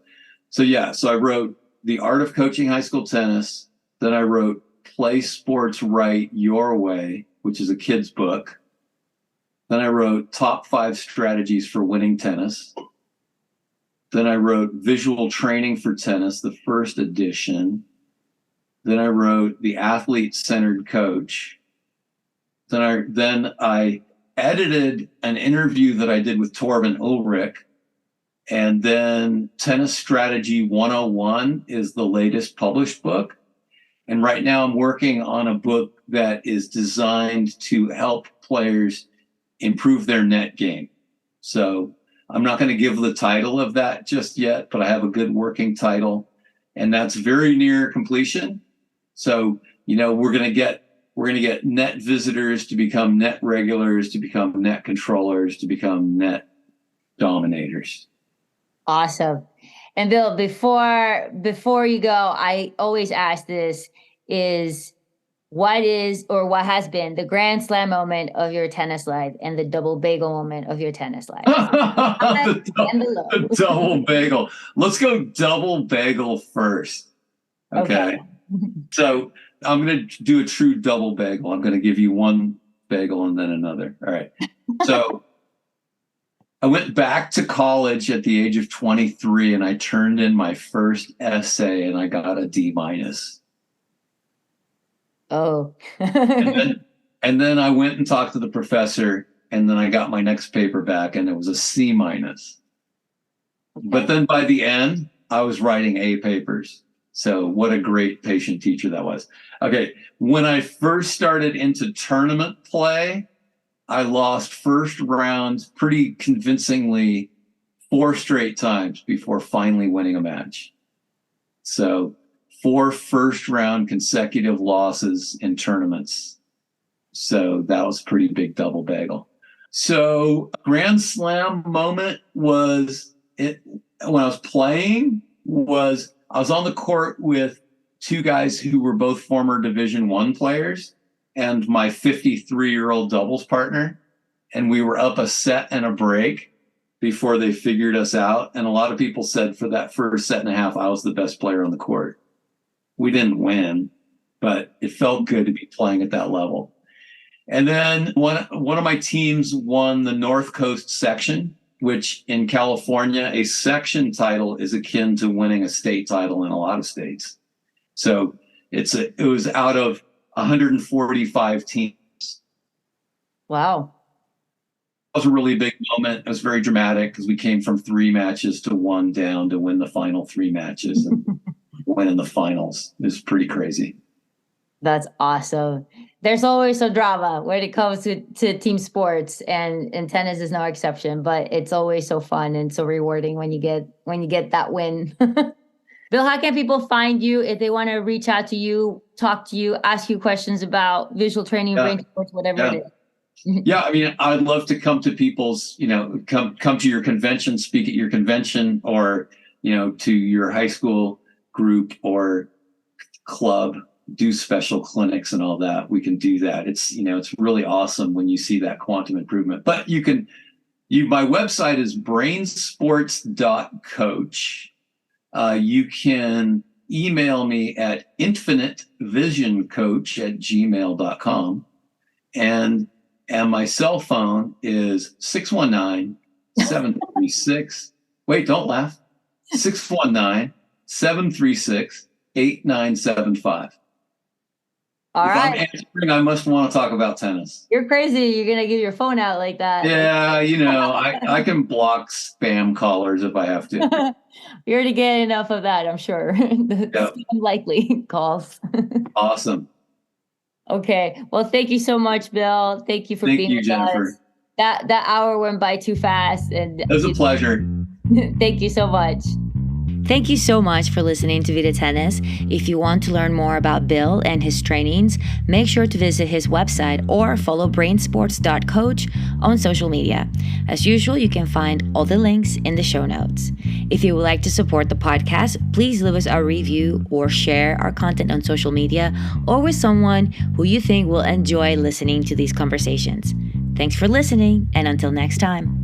I wrote The Art of Coaching High School Tennis. Then I wrote Play Sports Right Your Way, which is a kid's book. Then I wrote Top 5 Strategies for Winning Tennis. Then I wrote Visual Training for Tennis, the first edition. Then I wrote The Athlete-Centered Coach. Then I edited an interview that I did with Torben Ulrich. And then Tennis Strategy 101 is the latest published book. And right now I'm working on a book that is designed to help players improve their net game. So I'm not going to give the title of that just yet, but I have a good working title, and that's very near completion. So, we're going to get net visitors to become net regulars, to become net controllers, to become net dominators. Awesome. And Bill, before you go, I always ask this, is what is or what has been the grand slam moment of your tennis life and the double bagel moment of your tennis life? the double bagel. Let's go double bagel first. Okay. So I'm going to do a true double bagel. I'm going to give you one bagel and then another. All right. So I went back to college at the age of 23 and I turned in my first essay and I got a D-. Oh. and then I went and talked to the professor, and then I got my next paper back and it was a C-. Okay. But then by the end, I was writing A papers. So what a great patient teacher that was. Okay. When I first started into tournament play, I lost first round pretty convincingly 4 straight times before finally winning a match. So 4 first round consecutive losses in tournaments. So that was a pretty big double bagel. So Grand Slam moment was it when I was playing was I was on the court with 2 guys who were both former Division I players and my 53-year-old doubles partner. And we were up a set and a break before they figured us out. And a lot of people said for that first set and a half, I was the best player on the court. We didn't win, but it felt good to be playing at that level. And then one of my teams won the North Coast section, which in California, a section title is akin to winning a state title in a lot of states. So it was out of 145 teams. Wow. It was a really big moment. It was very dramatic because we came from 3 matches to 1 down to win the final 3 matches and win in the finals. It was pretty crazy. That's awesome. There's always some drama when it comes to team sports, and tennis is no exception, but it's always so fun and so rewarding when you get that win. Bill, how can people find you if they want to reach out to you, talk to you, ask you questions about visual training, brain sports, whatever it is? Yeah, I mean, I'd love to come to people's, come to your convention, speak at your convention, or, to your high school group or club, do special clinics and all that. We can do that. It's, it's really awesome when you see that quantum improvement. But my website is brainsports.coach. You can email me at infinitevisioncoach@gmail.com. And my cell phone is 619-736. Wait, don't laugh. 619-736-8975. All if right. I'm answering, I must want to talk about tennis. You're crazy. You're going to give your phone out like that. Yeah, I can block spam callers if I have to. You already get enough of that, I'm sure. Yep. Unlikely calls. Awesome. Okay. Well, thank you so much, Bill. Thank you for being with Jennifer. us. That hour went by too fast. And it was a pleasure. Thank you so much. Thank you so much for listening to Vida Tennis. If you want to learn more about Bill and his trainings, make sure to visit his website or follow brainsports.coach on social media. As usual, you can find all the links in the show notes. If you would like to support the podcast, please leave us a review or share our content on social media or with someone who you think will enjoy listening to these conversations. Thanks for listening, and until next time.